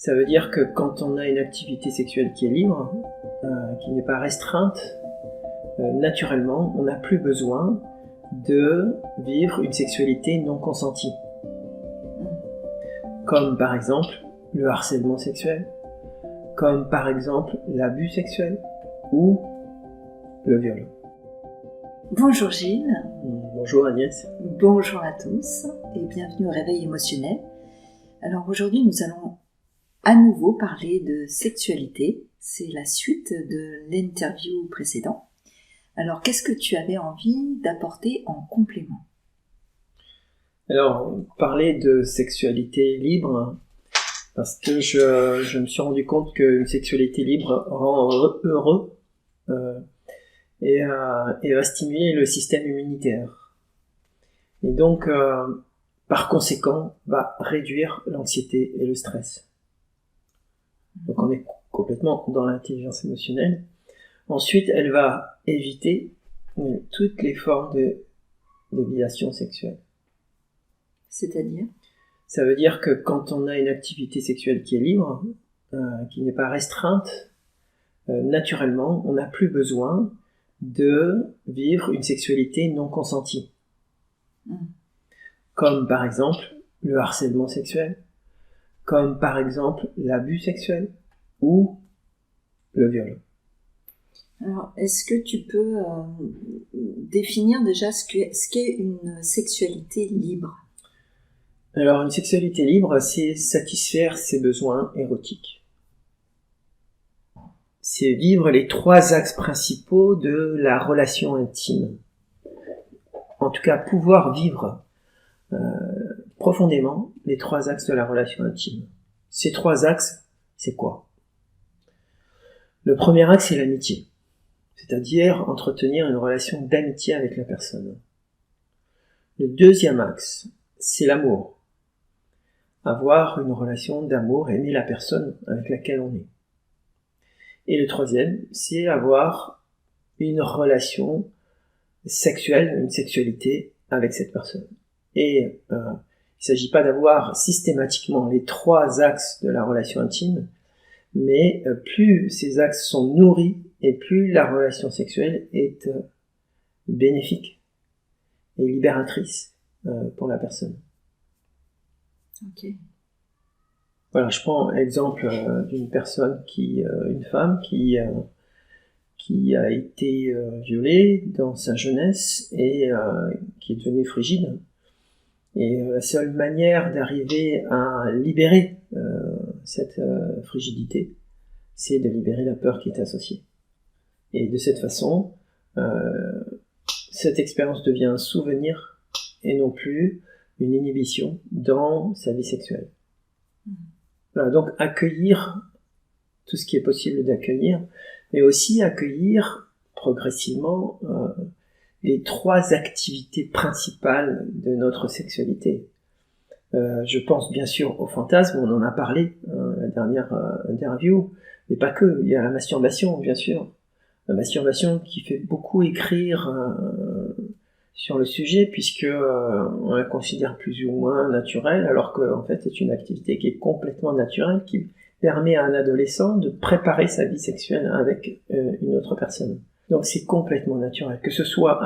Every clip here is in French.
Ça veut dire que quand on a une activité sexuelle qui est libre, qui n'est pas restreinte, naturellement, on n'a plus besoin de vivre une sexualité non consentie. Comme par exemple le harcèlement sexuel, comme par exemple l'abus sexuel ou le viol. Bonjour Gilles. Bonjour Agnès. Bonjour à tous et bienvenue au Réveil émotionnel. Alors aujourd'hui nous allons à nouveau parler de sexualité. C'est la suite de l'interview précédente. Alors qu'est-ce que tu avais envie d'apporter en complément ? Alors, parler de sexualité libre, parce que je me suis rendu compte qu'une sexualité libre rend heureux et va stimuler le système immunitaire. Et donc, par conséquent, va réduire l'anxiété et le stress. Donc on est complètement dans l'intelligence émotionnelle. Ensuite, elle va éviter toutes les formes de déviation sexuelle. C'est-à-dire ? Ça veut dire que quand on a une activité sexuelle qui est libre, qui n'est pas restreinte, naturellement, on n'a plus besoin de vivre une sexualité non consentie. Comme par exemple le harcèlement sexuel, comme par exemple l'abus sexuel ou le viol. Alors, est-ce que tu peux définir déjà ce qu'est une sexualité libre ? Alors, une sexualité libre, c'est satisfaire ses besoins érotiques. C'est vivre les 3 axes principaux de la relation intime. En tout cas, pouvoir vivre profondément les 3 axes de la relation intime. Ces 3 axes, c'est quoi ? Le premier axe, c'est l'amitié. C'est-à-dire entretenir une relation d'amitié avec la personne. Le deuxième axe, c'est l'amour. Avoir une relation d'amour, aimer la personne avec laquelle on est. Et le troisième, c'est avoir une relation sexuelle, une sexualité avec cette personne. Et il ne s'agit pas d'avoir systématiquement les 3 axes de la relation intime, mais plus ces axes sont nourris et plus la relation sexuelle est bénéfique et libératrice pour la personne. Ok. Voilà, je prends l'exemple d'une personne une femme qui a été violée dans sa jeunesse et qui est devenue frigide. Et la seule manière d'arriver à libérer cette frigidité, c'est de libérer la peur qui est associée. Et de cette façon, cette expérience devient un souvenir et non plus une inhibition dans sa vie sexuelle. Voilà, donc accueillir tout ce qui est possible d'accueillir, mais aussi accueillir progressivement les 3 activités principales de notre sexualité. Je pense bien sûr au fantasme, on en a parlé la dernière interview, mais pas que, il y a la masturbation bien sûr. La masturbation qui fait beaucoup écrire sur le sujet puisque on la considère plus ou moins naturelle alors qu'en fait c'est une activité qui est complètement naturelle qui permet à un adolescent de préparer sa vie sexuelle avec une autre personne. Donc c'est complètement naturel. Que ce soit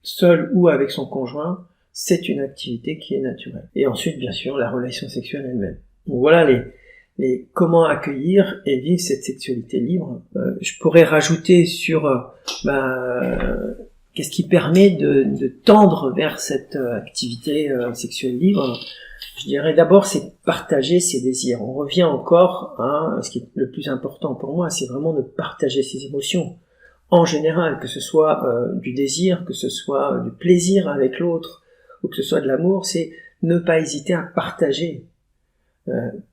seul ou avec son conjoint, c'est une activité qui est naturelle. Et ensuite bien sûr la relation sexuelle elle-même. Donc voilà les comment accueillir et vivre cette sexualité libre. Je pourrais rajouter sur qu'est-ce qui permet de tendre vers cette activité sexuelle libre. Je dirais d'abord c'est partager ses désirs. On revient encore à ce qui est le plus important pour moi, c'est vraiment de partager ses émotions. En général, que ce soit du désir, que ce soit du plaisir avec l'autre, ou que ce soit de l'amour, c'est ne pas hésiter à partager.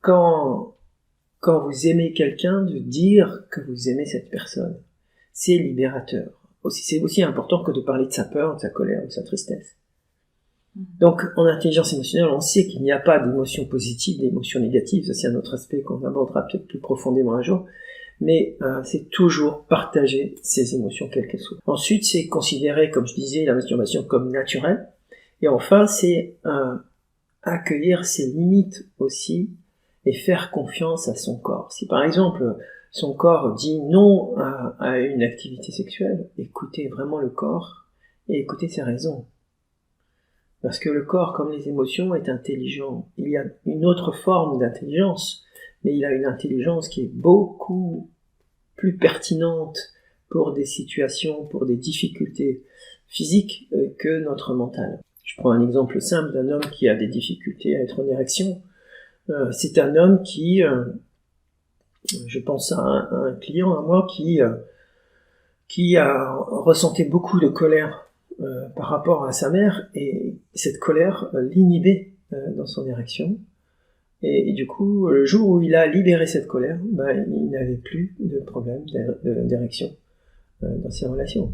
Quand vous aimez quelqu'un, de dire que vous aimez cette personne, c'est libérateur. C'est aussi important que de parler de sa peur, de sa colère, de sa tristesse. Donc, en intelligence émotionnelle, on sait qu'il n'y a pas d'émotions positives, d'émotions négatives. Ça, c'est un autre aspect qu'on abordera peut-être plus profondément un jour. Mais c'est toujours partager ses émotions, quelles qu'elles soient. Ensuite, c'est considérer, comme je disais, la masturbation comme naturelle. Et enfin, c'est accueillir ses limites aussi et faire confiance à son corps. Si par exemple son corps dit non à une activité sexuelle, écoutez vraiment le corps et écoutez ses raisons. Parce que le corps, comme les émotions, est intelligent. Il y a une autre forme d'intelligence, mais il a une intelligence qui est beaucoup plus pertinente pour des situations, pour des difficultés physiques que notre mental. Je prends un exemple simple d'un homme qui a des difficultés à être en érection. C'est un homme qui, je pense à un client à moi qui a ressenti beaucoup de colère par rapport à sa mère, et cette colère l'inhibait dans son érection. Et du coup, le jour où il a libéré cette colère, il n'avait plus de problème d'érection dans ses relations.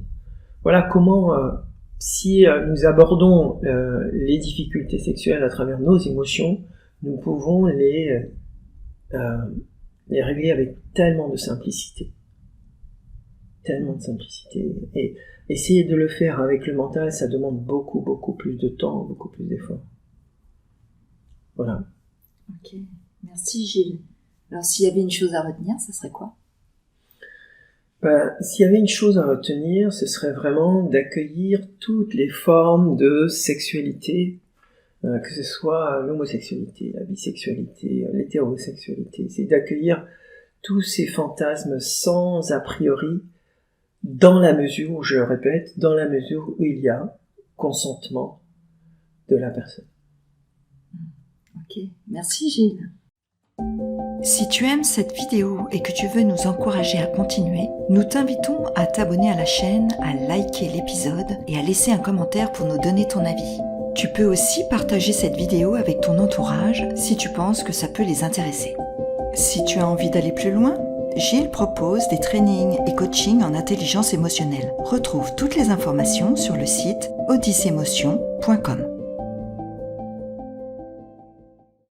Voilà comment, si nous abordons les difficultés sexuelles à travers nos émotions, nous pouvons les régler avec tellement de simplicité. Tellement de simplicité. Et essayer de le faire avec le mental, ça demande beaucoup, beaucoup plus de temps, beaucoup plus d'efforts. Voilà. Ok, merci Gilles. Alors s'il y avait une chose à retenir, ça serait quoi ? S'il y avait une chose à retenir, ce serait vraiment d'accueillir toutes les formes de sexualité, que ce soit l'homosexualité, la bisexualité, l'hétérosexualité. C'est d'accueillir tous ces fantasmes sans a priori, dans la mesure, je le répète, dans la mesure où il y a consentement de la personne. Ok, merci Gilles. Si tu aimes cette vidéo et que tu veux nous encourager à continuer, nous t'invitons à t'abonner à la chaîne, à liker l'épisode et à laisser un commentaire pour nous donner ton avis. Tu peux aussi partager cette vidéo avec ton entourage si tu penses que ça peut les intéresser. Si tu as envie d'aller plus loin, Gilles propose des trainings et coachings en intelligence émotionnelle. Retrouve toutes les informations sur le site odyssemotion.com.